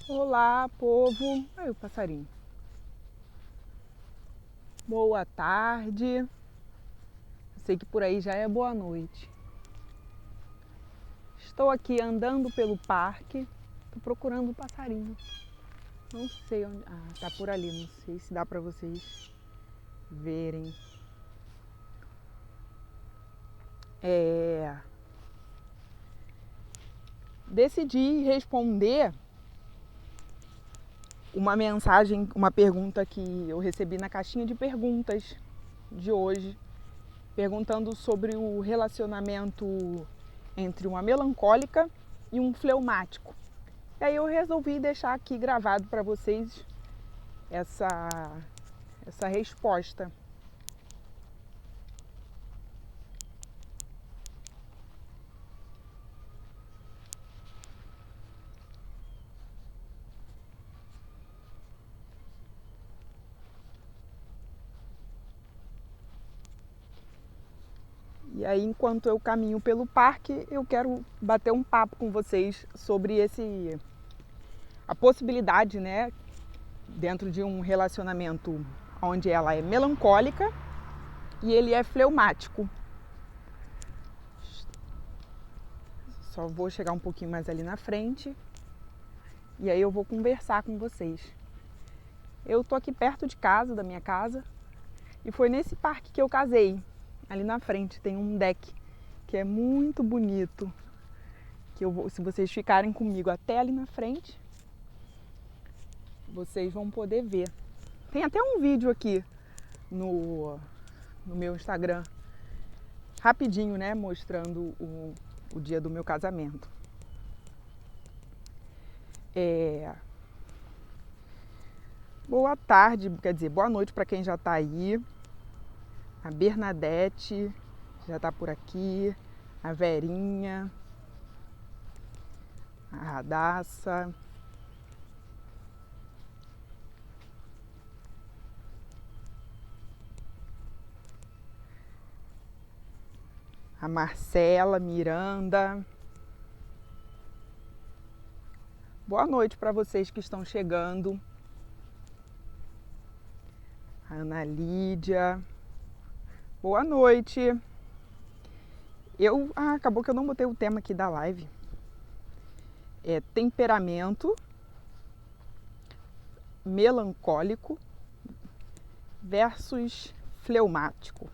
Olá, povo. Aí o passarinho. Boa tarde. Sei que por aí já é boa noite. Estou aqui andando pelo parque. Estou procurando um passarinho. Não sei onde. Ah, tá por ali. Não sei se dá para vocês verem. Decidi responder uma mensagem, uma pergunta que eu recebi na caixinha de perguntas de hoje, perguntando sobre o relacionamento entre uma melancólica e um fleumático. E aí eu resolvi deixar aqui gravado para vocês essa resposta. E aí, enquanto eu caminho pelo parque, eu quero bater um papo com vocês sobre a possibilidade, né, dentro de um relacionamento onde ela é melancólica e ele é fleumático. Só vou chegar um pouquinho mais ali na frente e aí eu vou conversar com vocês. Eu tô aqui perto de casa, da minha casa, e foi nesse parque que eu casei. Ali na frente tem um deck que é muito bonito, que eu vou, se vocês ficarem comigo até ali na frente, vocês vão poder ver. Tem até um vídeo aqui no meu Instagram, rapidinho, né, mostrando o dia do meu casamento. Boa tarde, quer dizer, boa noite para quem já está aí. A Bernadette já está por aqui, a Verinha, a Radassa, a Marcela, Miranda. Boa noite para vocês que estão chegando. A Ana Lídia. Boa noite. Acabou que eu não botei o tema aqui da live. É temperamento melancólico versus fleumático.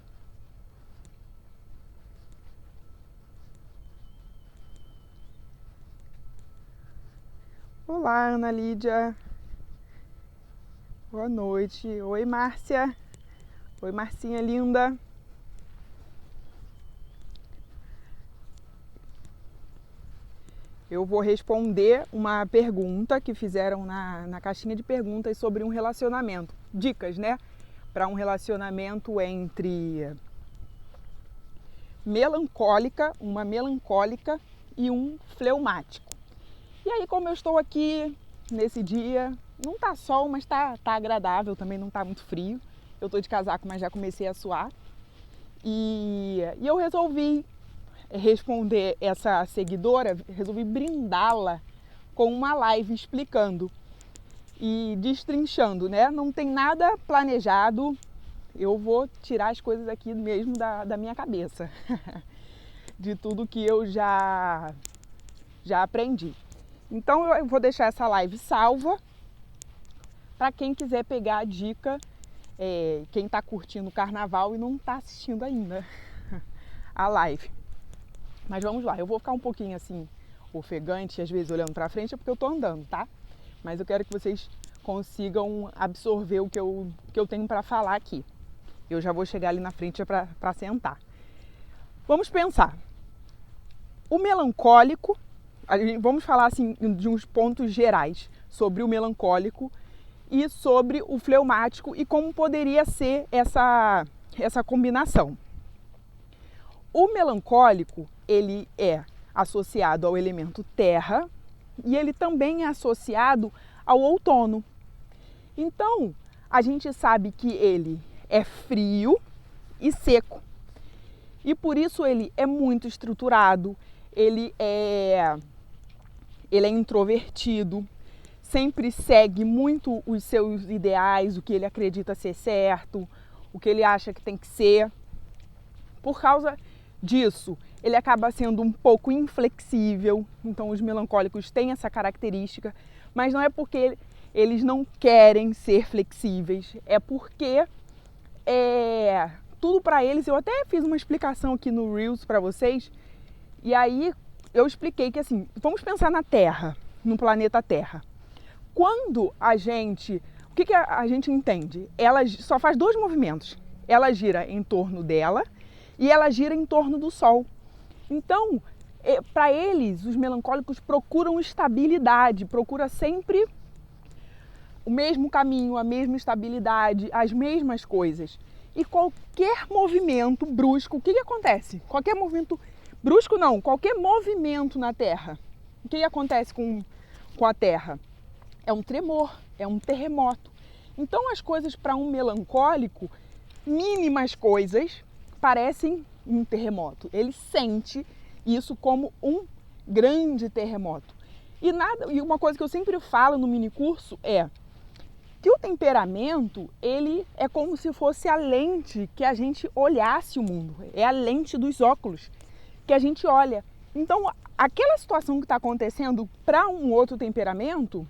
Olá, Ana Lídia. Boa noite. Oi, Márcia. Oi, Marcinha linda. Eu vou responder uma pergunta que fizeram na caixinha de perguntas sobre um relacionamento. Dicas, né? Para um relacionamento entre uma melancólica e um fleumático. E aí, como eu estou aqui nesse dia, não tá sol, mas tá agradável, também não tá muito frio. Eu tô de casaco, mas já comecei a suar. E eu resolvi responder essa seguidora, resolvi brindá-la com uma live explicando e destrinchando, né? Não tem nada planejado, eu vou tirar as coisas aqui mesmo da minha cabeça, de tudo que eu já aprendi. Então eu vou deixar essa live salva para quem quiser pegar a dica, quem está curtindo o carnaval e não está assistindo ainda a live. Mas vamos lá, eu vou ficar um pouquinho assim, ofegante, às vezes olhando para frente, é porque eu tô andando, tá? Mas eu quero que vocês consigam absorver o que eu tenho para falar aqui. Eu já vou chegar ali na frente para sentar. Vamos pensar. O melancólico, vamos falar assim de uns pontos gerais sobre o melancólico e sobre o fleumático e como poderia ser essa combinação. O melancólico, ele é associado ao elemento terra e ele também é associado ao outono. Então, a gente sabe que ele é frio e seco. E por isso ele é muito estruturado, ele é introvertido. sempre segue muito os seus ideais, o que ele acredita ser certo, o que ele acha que tem que ser. Por causa disso, ele acaba sendo um pouco inflexível. Então os melancólicos têm essa característica, mas não é porque eles não querem ser flexíveis, é porque tudo para eles. Eu até fiz uma explicação aqui no Reels para vocês, e aí eu expliquei que assim, vamos pensar na Terra, no planeta Terra. Quando o que a gente entende? Ela só faz dois movimentos. Ela gira em torno dela e ela gira em torno do Sol. Então, para eles, os melancólicos procuram estabilidade, procuram sempre o mesmo caminho, a mesma estabilidade, as mesmas coisas. E qualquer movimento brusco, o que acontece? Qualquer movimento brusco não, qualquer movimento na Terra, o que acontece com a Terra? É um tremor, é um terremoto. Então as coisas para um melancólico, mínimas coisas, parecem um terremoto. Ele sente isso como um grande terremoto. E uma coisa que eu sempre falo no minicurso é que o temperamento, ele é como se fosse a lente que a gente olhasse o mundo. É a lente dos óculos que a gente olha. Então, aquela situação que está acontecendo para um outro temperamento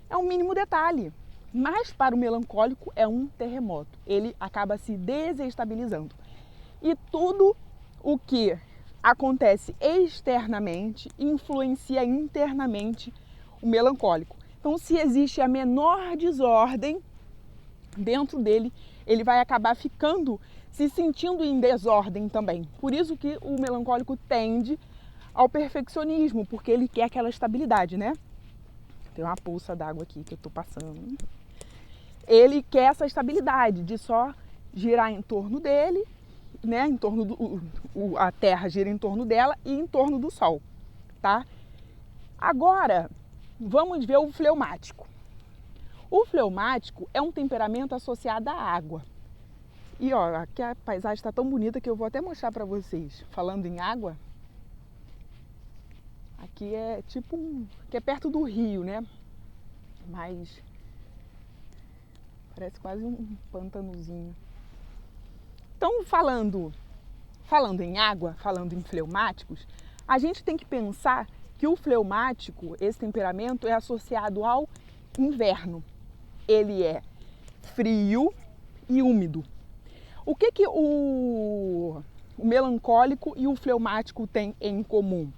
é um mínimo detalhe, mas para o melancólico é um terremoto. Ele acaba se desestabilizando. E tudo o que acontece externamente influencia internamente o melancólico. Então, se existe a menor desordem dentro dele, ele vai acabar se sentindo em desordem também. Por isso que o melancólico tende ao perfeccionismo, porque ele quer aquela estabilidade, né? Tem uma poça d'água aqui que eu tô passando. Ele quer essa estabilidade de só girar em torno dele, né? Em torno a Terra gira em torno dela e em torno do Sol, tá? Agora, vamos ver o fleumático. O fleumático é um temperamento associado à água. E ó, aqui a paisagem está tão bonita que eu vou até mostrar para vocês. Falando em água, aqui é que é perto do rio, né? Mas parece quase um pantanozinho. Então, falando em água, falando em fleumáticos, a gente tem que pensar que o fleumático, esse temperamento, é associado ao inverno. Ele é frio e úmido. O que o melancólico e o fleumático têm em comum?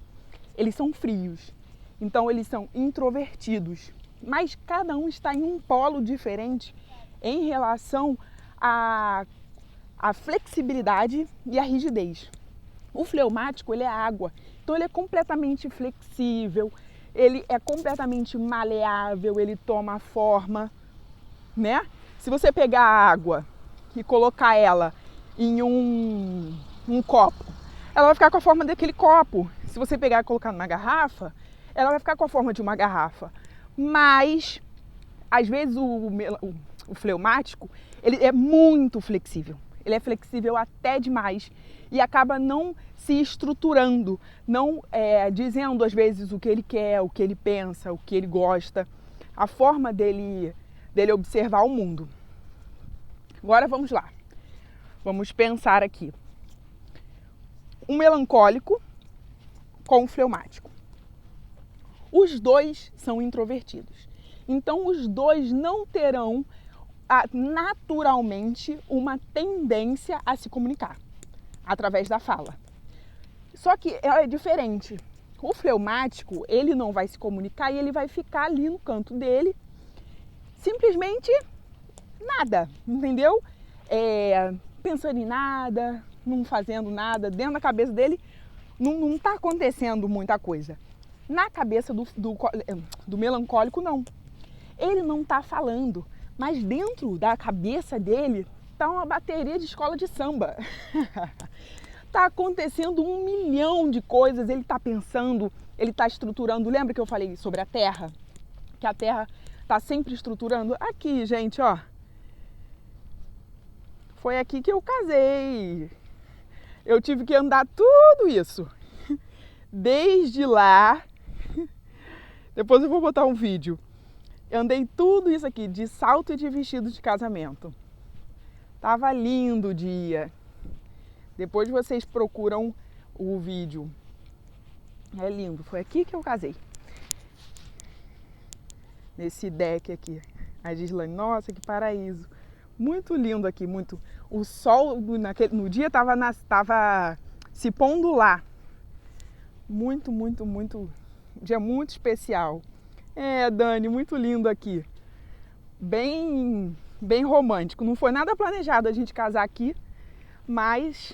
Eles são frios, então eles são introvertidos, mas cada um está em um polo diferente em relação à flexibilidade e à rigidez. O fleumático, ele é água, então ele é completamente flexível, ele é completamente maleável, ele toma forma, né? Se você pegar a água e colocar ela em um copo, ela vai ficar com a forma daquele copo. Se você pegar e colocar numa garrafa, ela vai ficar com a forma de uma garrafa. Mas, às vezes, o fleumático, ele é muito flexível. Ele é flexível até demais e acaba não se estruturando, não dizendo, às vezes, o que ele quer, o que ele pensa, o que ele gosta, a forma dele observar o mundo. Agora, vamos lá. Vamos pensar aqui. Um melancólico com um fleumático. Os dois são introvertidos. Então, os dois não terão naturalmente uma tendência a se comunicar através da fala. Só que é diferente. O fleumático, ele não vai se comunicar e ele vai ficar ali no canto dele, simplesmente nada, entendeu? Pensando em nada, não fazendo nada, dentro da cabeça dele não está acontecendo muita coisa. Na cabeça do melancólico, não. Ele não está falando, mas dentro da cabeça dele está uma bateria de escola de samba. Está acontecendo 1 milhão de coisas, ele está pensando, ele está estruturando. Lembra que eu falei sobre a Terra? Que a Terra está sempre estruturando? Aqui, gente, ó. Foi aqui que eu casei. Eu tive que andar tudo isso. Desde lá, Depois eu vou botar um vídeo. Eu andei tudo isso aqui de salto e de vestido de casamento. Tava lindo o dia. Depois vocês procuram o vídeo. É lindo. Foi aqui que eu casei. Nesse deck aqui. A Gislaine, nossa, que paraíso. Muito lindo aqui, muito. O sol no dia tava se pondo lá. Muito, muito, muito. Dia muito especial. É, Dani, muito lindo aqui. Bem romântico. Não foi nada planejado a gente casar aqui, mas...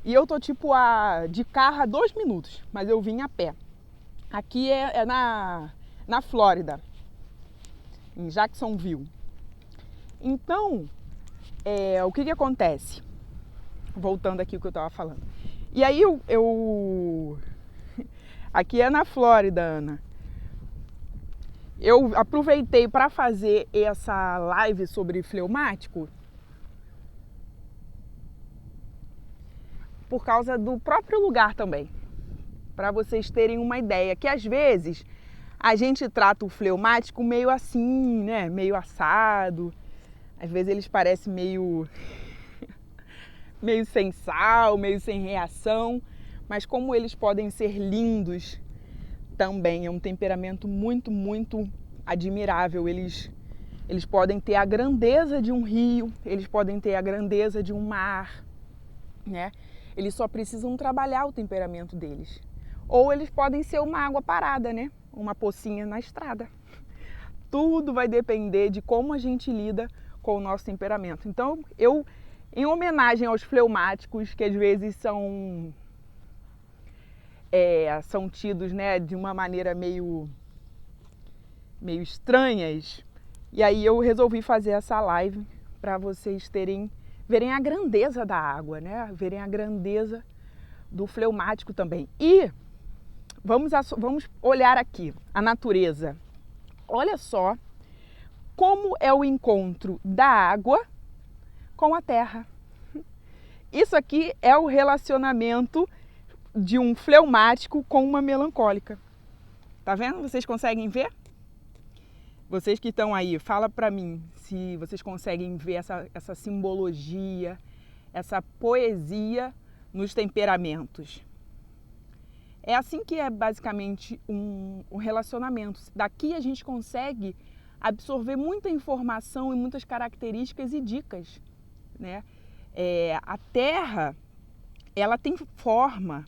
E eu tô tipo de carro a 2 minutos, mas eu vim a pé. Aqui é na Flórida, em Jacksonville. Então, o que acontece? Voltando aqui o que eu tava falando. E aí eu aqui é na Flórida, Ana. Eu aproveitei para fazer essa live sobre fleumático por causa do próprio lugar também. Para vocês terem uma ideia, que às vezes a gente trata o fleumático meio assim, né? Meio assado. Às vezes eles parecem meio sem sal, meio sem reação. Mas como eles podem ser lindos também, é um temperamento muito, muito admirável. Eles podem ter a grandeza de um rio, eles podem ter a grandeza de um mar, né? Eles só precisam trabalhar o temperamento deles. Ou eles podem ser uma água parada, né? Uma pocinha na estrada. Tudo vai depender de como a gente lida com o nosso temperamento. Então, em homenagem aos fleumáticos, que às vezes são tidos, né, de uma maneira meio estranhas, e aí eu resolvi fazer essa live para vocês verem a grandeza da água, né? Verem a grandeza do fleumático também. E vamos olhar aqui a natureza. Olha só como é o encontro da água com a terra. Isso aqui é o relacionamento de um fleumático com uma melancólica. Tá vendo? Vocês conseguem ver? Vocês que estão aí, fala pra mim se vocês conseguem ver essa simbologia, essa poesia nos temperamentos. É assim que é basicamente um relacionamento. Daqui a gente consegue absorver muita informação e muitas características e dicas, né? A Terra, ela tem forma,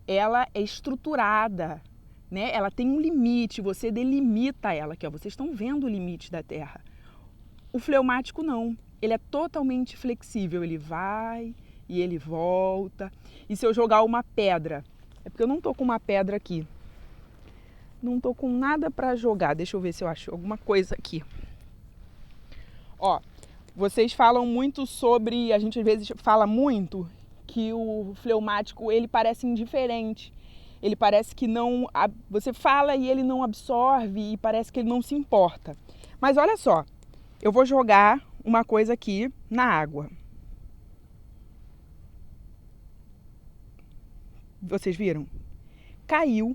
ela é estruturada, né? Ela tem um limite, você delimita ela, aqui, ó, vocês estão vendo o limite da Terra. O fleumático não, ele é totalmente flexível, ele vai e ele volta. E se eu jogar uma pedra, é porque eu não tô com uma pedra aqui, não tô com nada para jogar, deixa eu ver se eu acho alguma coisa aqui. Ó, vocês falam muito sobre, a gente às vezes fala muito que o fleumático, ele parece indiferente. Ele parece que não... Você fala e ele não absorve e parece que ele não se importa. Mas olha só, eu vou jogar uma coisa aqui na água. Vocês viram? Caiu,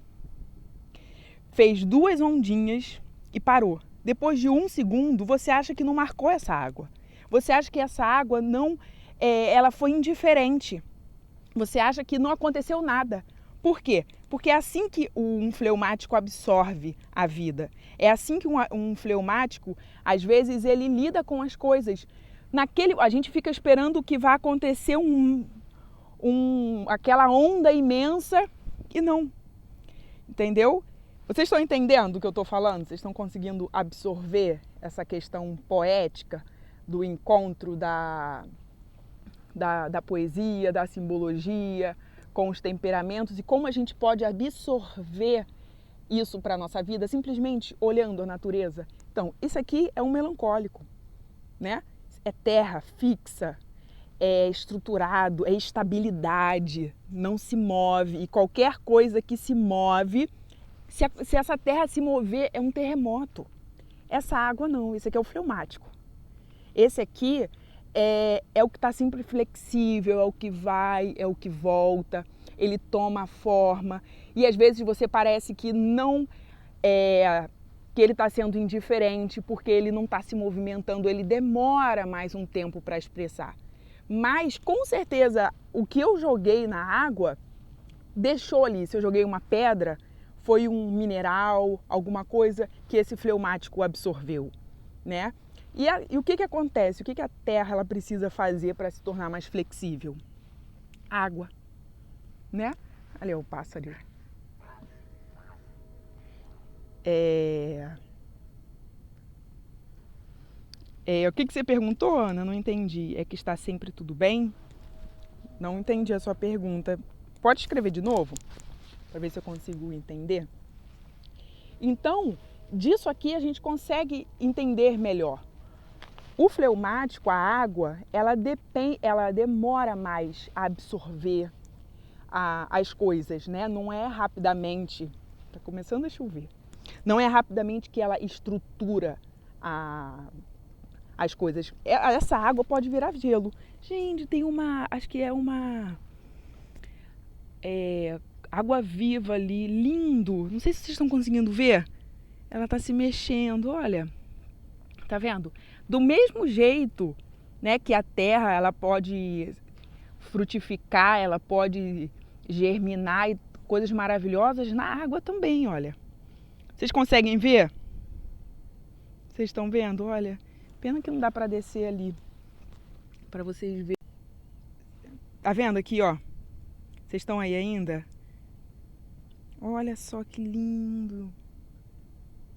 fez 2 ondinhas e parou. Depois de 1 segundo, você acha que não marcou essa água. Você acha que essa água não... ela foi indiferente. Você acha que não aconteceu nada. Por quê? Porque é assim que um fleumático absorve a vida. É assim que um fleumático, às vezes, ele lida com as coisas. A gente fica esperando que vai acontecer aquela onda imensa e não. Entendeu? Vocês estão entendendo o que eu estou falando? Vocês estão conseguindo absorver essa questão poética do encontro da poesia, da simbologia, com os temperamentos e como a gente pode absorver isso para a nossa vida simplesmente olhando a natureza? Então, isso aqui é um melancólico, né? É terra fixa, é estruturado, é estabilidade, não se move. E qualquer coisa que se move, se essa terra se mover, é um terremoto. Essa água não, esse aqui é o fleumático. Esse aqui é o que está sempre flexível, é o que vai, é o que volta, ele toma forma, E às vezes você parece que não que ele está sendo indiferente porque ele não está se movimentando, ele demora mais um tempo para expressar. Mas com certeza o que eu joguei na água deixou ali. Se eu joguei uma pedra, foi um mineral, alguma coisa que esse fleumático absorveu, né? E o que acontece? O que a terra ela precisa fazer para se tornar mais flexível? Água, né? Ali o pássaro. O que você perguntou, Ana? Não entendi. É que está sempre tudo bem? Não entendi a sua pergunta. Pode escrever de novo? Para ver se eu consigo entender. Então, disso aqui a gente consegue entender melhor. O fleumático, a água, ela demora mais a absorver as coisas, né? Não é rapidamente, está começando a chover, não é rapidamente que ela estrutura as coisas. Essa água pode virar gelo. Gente, tem acho que é uma água viva ali, lindo. Não sei se vocês estão conseguindo ver. Ela está se mexendo, olha. Tá vendo? Do mesmo jeito, né, que a terra ela pode frutificar, ela pode germinar e coisas maravilhosas, na água também, olha. Vocês conseguem ver? Vocês estão vendo? Olha, pena que não dá para descer ali para vocês verem. Tá vendo aqui, ó? Vocês estão aí ainda? Olha só que lindo.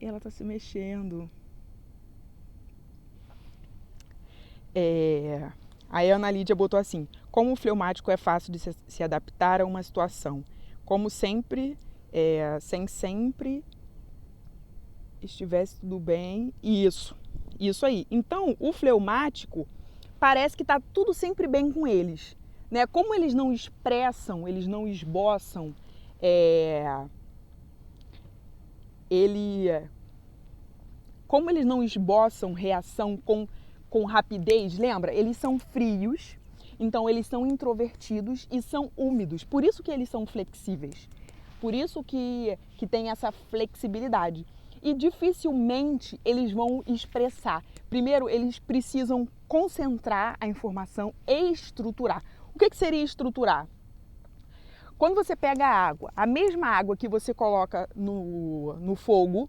Ela tá se mexendo. Aí a Ana Lídia botou assim: como o fleumático é fácil de se adaptar a uma situação, como sempre, sem sempre estivesse tudo bem. Isso aí. Então, o fleumático parece que está tudo sempre bem com eles, né? Como eles não expressam, eles não esboçam, como eles não esboçam reação com rapidez, lembra? Eles são frios, então eles são introvertidos e são úmidos. Por isso que eles são flexíveis. Por isso que tem essa flexibilidade. E dificilmente eles vão expressar. Primeiro, eles precisam concentrar a informação e estruturar. O que seria estruturar? Quando você pega a água, a mesma água que você coloca no fogo,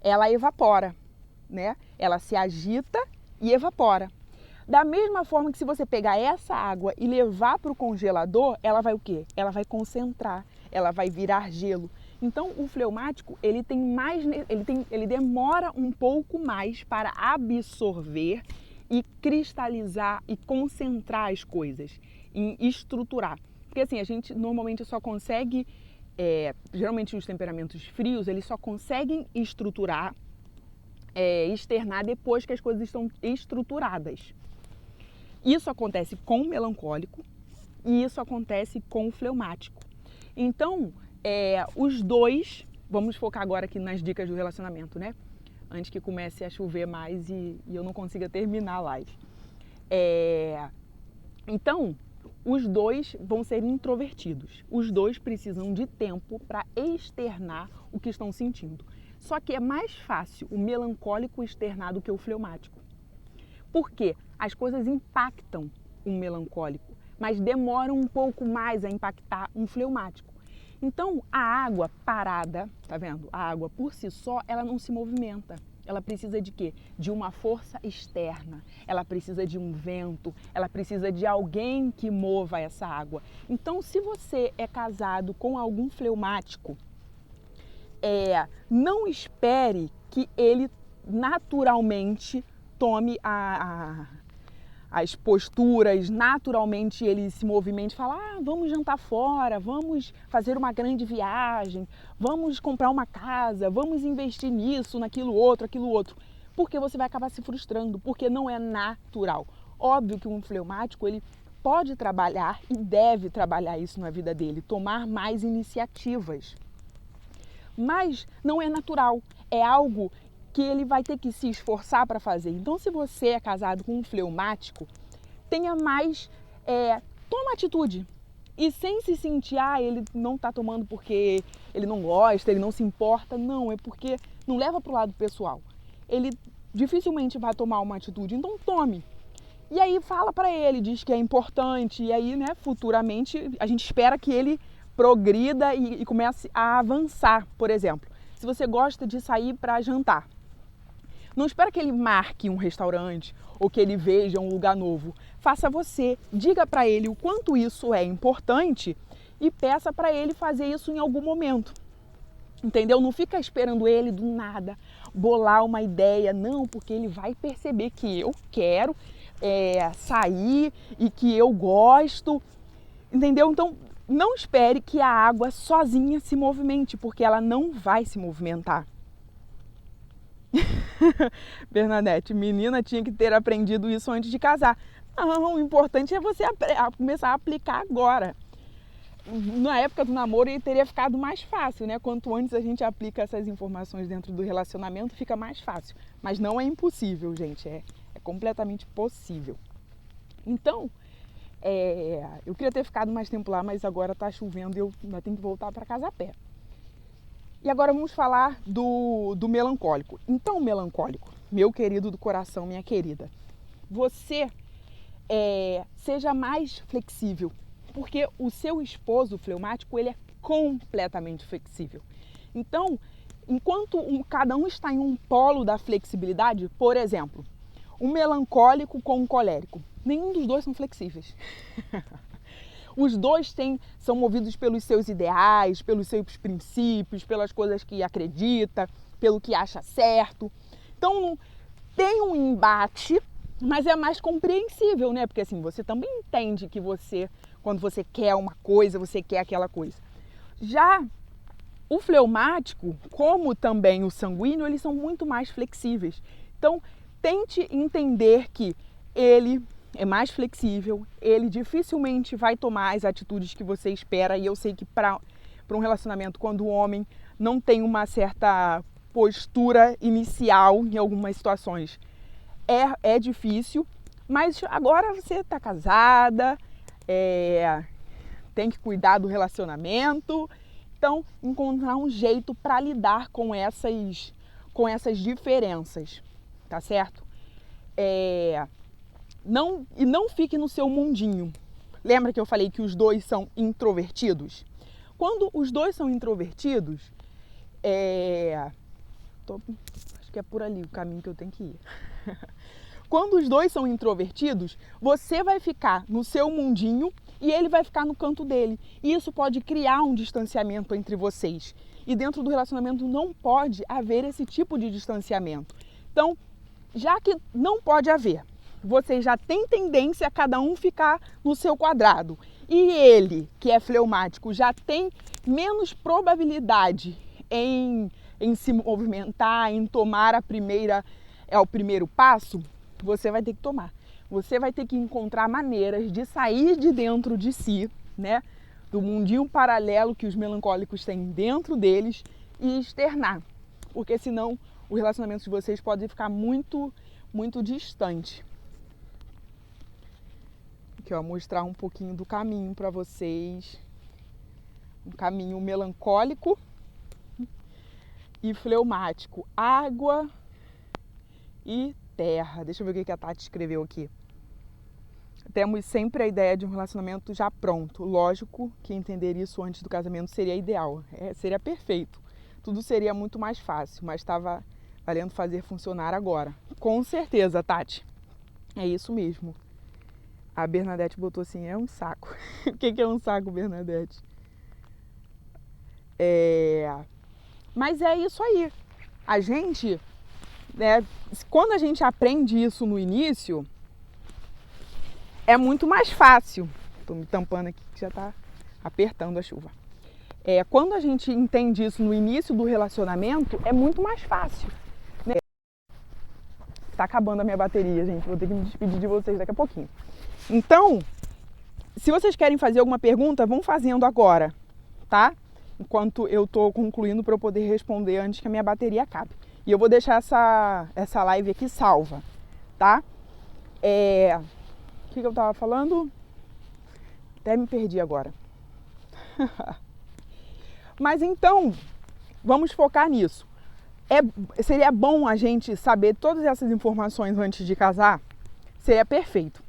ela evapora, né? Ela se agita e evapora. Da mesma forma que se você pegar essa água e levar para o congelador, ela vai o quê? Ela vai concentrar, ela vai virar gelo. Então o fleumático ele demora um pouco mais para absorver e cristalizar e concentrar as coisas, em estruturar. Porque assim, a gente normalmente só consegue, geralmente os temperamentos frios, eles só conseguem estruturar, externar depois que as coisas estão estruturadas. Isso acontece com o melancólico e isso acontece com o fleumático. Então, os dois, vamos focar agora aqui nas dicas do relacionamento, né? Antes que comece a chover mais e eu não consiga terminar a live. Então, os dois vão ser introvertidos. Os dois precisam de tempo para externar o que estão sentindo. Só que é mais fácil o melancólico externar do que o fleumático. Por quê? As coisas impactam um melancólico, mas demoram um pouco mais a impactar um fleumático. Então, a água parada, tá vendo? A água por si só, ela não se movimenta. Ela precisa de quê? De uma força externa. Ela precisa de um vento, ela precisa de alguém que mova essa água. Então, se você é casado com algum fleumático, não espere que ele naturalmente tome as posturas, naturalmente ele se movimente e fala: vamos jantar fora, vamos fazer uma grande viagem, vamos comprar uma casa, vamos investir nisso, naquilo outro, porque você vai acabar se frustrando, porque não é natural. Óbvio que um fleumático, ele pode trabalhar e deve trabalhar isso na vida dele, tomar mais iniciativas, mas não é natural, é algo que ele vai ter que se esforçar para fazer. Então, se você é casado com um fleumático, tenha mais, toma atitude, E sem se sentir, ele não tá tomando porque ele não gosta, ele não se importa. Não, é porque não leva pro lado pessoal. Ele dificilmente vai tomar uma atitude, então tome. E aí fala para ele, diz que é importante, e aí, né, futuramente a gente espera que ele progrida e comece a avançar. Por exemplo, se você gosta de sair para jantar, não espera que ele marque um restaurante ou que ele veja um lugar novo. Faça você, diga para ele o quanto isso é importante e peça para ele fazer isso em algum momento. Entendeu? Não fica esperando ele do nada bolar uma ideia, não, porque ele vai perceber que eu quero sair e que eu gosto, entendeu? Então, não espere que a água sozinha se movimente, porque ela não vai se movimentar. Bernadette, menina tinha que ter aprendido isso antes de casar. Não, o importante é você começar a aplicar agora. Na época do namoro ele teria ficado mais fácil, né? Quanto antes a gente aplica essas informações dentro do relacionamento, fica mais fácil. Mas não é impossível, gente, é completamente possível. Então, eu queria ter ficado mais tempo lá, mas agora tá chovendo e eu ainda tenho que voltar para casa a pé. E agora vamos falar do melancólico. Então, melancólico, meu querido do coração, minha querida, você seja mais flexível, porque o seu esposo fleumático, ele é completamente flexível. Então, enquanto cada um está em um polo da flexibilidade, por exemplo, um melancólico com um colérico, nenhum dos dois são flexíveis. Os dois são movidos pelos seus ideais, pelos seus princípios, pelas coisas que acredita, pelo que acha certo. Então, tem um embate, mas é mais compreensível, né? Porque assim, você também entende que quando você quer uma coisa, você quer aquela coisa. Já o fleumático, como também o sanguíneo, eles são muito mais flexíveis. Então, tente entender que ele é mais flexível, ele dificilmente vai tomar as atitudes que você espera. E eu sei que para um relacionamento, quando o homem não tem uma certa postura inicial em algumas situações, é difícil. Mas agora você está casada, tem que cuidar do relacionamento. Então, encontrar um jeito para lidar com essas diferenças, tá certo? Não fique no seu mundinho. Lembra que eu falei que os dois são introvertidos? Quando os dois são introvertidos, acho que é por ali o caminho que eu tenho que ir. Quando os dois são introvertidos, você vai ficar no seu mundinho e ele vai ficar no canto dele. E isso pode criar um distanciamento entre vocês. E dentro do relacionamento não pode haver esse tipo de distanciamento. Então, já que não pode haver, vocês já têm tendência a cada um ficar no seu quadrado. E ele, que é fleumático, já tem menos probabilidade em se movimentar, em tomar o primeiro passo, você vai ter que tomar. Você vai ter que encontrar maneiras de sair de dentro de si, né? Do mundinho paralelo que os melancólicos têm dentro deles e externar. Porque senão o relacionamento de vocês pode ficar muito, muito distante. Aqui, ó, mostrar um pouquinho do caminho para vocês. Um caminho melancólico e fleumático. Água e terra. Deixa eu ver o que a Tati escreveu aqui. Temos sempre a ideia de um relacionamento já pronto. Lógico que entender isso antes do casamento seria ideal. Seria perfeito. Tudo seria muito mais fácil, mas estava valendo fazer funcionar agora. Com certeza, Tati. É isso mesmo. A Bernadette botou assim, é um saco. O que é um saco, Bernadette? Mas é isso aí. A gente, né, quando a gente aprende isso no início, é muito mais fácil. Estou me tampando aqui que já está apertando a chuva. Quando a gente entende isso no início do relacionamento, é muito mais fácil. Né? Tá acabando a minha bateria, gente. Vou ter que me despedir de vocês daqui a pouquinho. Então, se vocês querem fazer alguma pergunta, vão fazendo agora, tá? Enquanto eu tô concluindo para eu poder responder antes que a minha bateria acabe. E eu vou deixar essa live aqui salva, tá? O que eu tava falando? Até me perdi agora. Mas então, vamos focar nisso. Seria bom a gente saber todas essas informações antes de casar? Seria perfeito.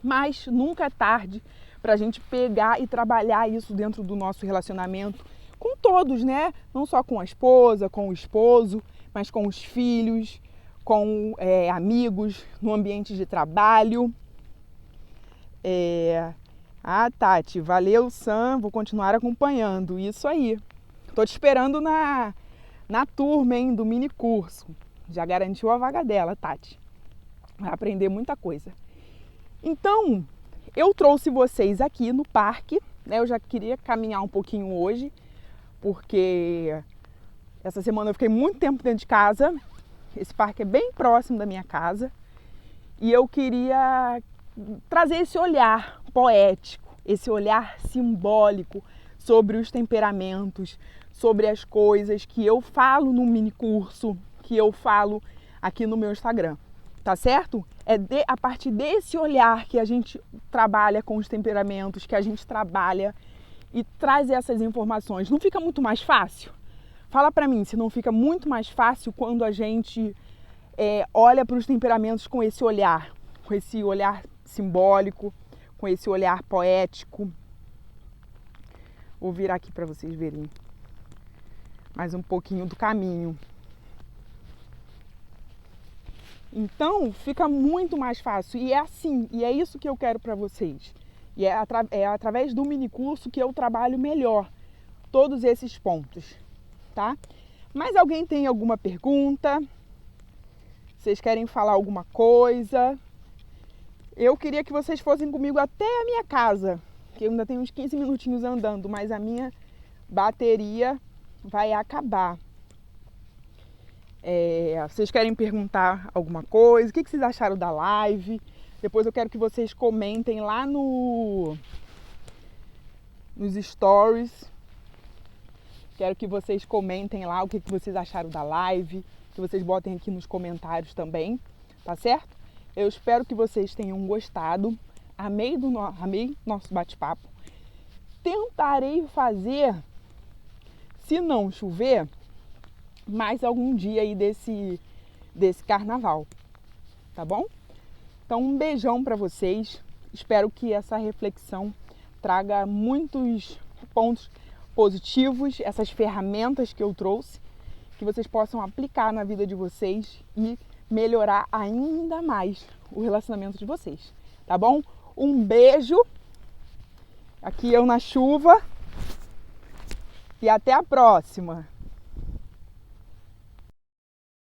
Mas nunca é tarde para a gente pegar e trabalhar isso dentro do nosso relacionamento com todos, né? Não só com a esposa, com o esposo, mas com os filhos, com amigos, no ambiente de trabalho. Tati, valeu, Sam, vou continuar acompanhando. Isso aí. Tô te esperando na turma, hein, do mini curso. Já garantiu a vaga dela, Tati. Vai aprender muita coisa. Então, eu trouxe vocês aqui no parque, né? Eu já queria caminhar um pouquinho hoje, porque essa semana eu fiquei muito tempo dentro de casa. Esse parque é bem próximo da minha casa. E eu queria trazer esse olhar poético, esse olhar simbólico sobre os temperamentos, sobre as coisas que eu falo no mini curso, que eu falo aqui no meu Instagram. Tá certo? A partir desse olhar que a gente trabalha com os temperamentos, que a gente trabalha e traz essas informações. Não fica muito mais fácil? Fala pra mim se não fica muito mais fácil quando a gente olha para os temperamentos com esse olhar simbólico, com esse olhar poético. Vou virar aqui para vocês verem mais um pouquinho do caminho. Então, fica muito mais fácil. E é assim, e é isso que eu quero para vocês. E é através do minicurso que eu trabalho melhor todos esses pontos, tá? Mas alguém tem alguma pergunta? Vocês querem falar alguma coisa? Eu queria que vocês fossem comigo até a minha casa, que eu ainda tenho uns 15 minutinhos andando, mas a minha bateria vai acabar. Vocês querem perguntar alguma coisa? O que vocês acharam da live? Depois eu quero que vocês comentem lá nos stories. Quero que vocês comentem lá o que vocês acharam da live, que vocês botem aqui nos comentários também, tá certo? Eu espero que vocês tenham gostado. Amei nosso bate-papo. Tentarei fazer, se não chover, mais algum dia aí desse carnaval, tá bom? Então um beijão para vocês. Espero que essa reflexão traga muitos pontos positivos, essas ferramentas que eu trouxe, que vocês possam aplicar na vida de vocês e melhorar ainda mais o relacionamento de vocês, tá bom? Um beijo, aqui eu na chuva e até a próxima!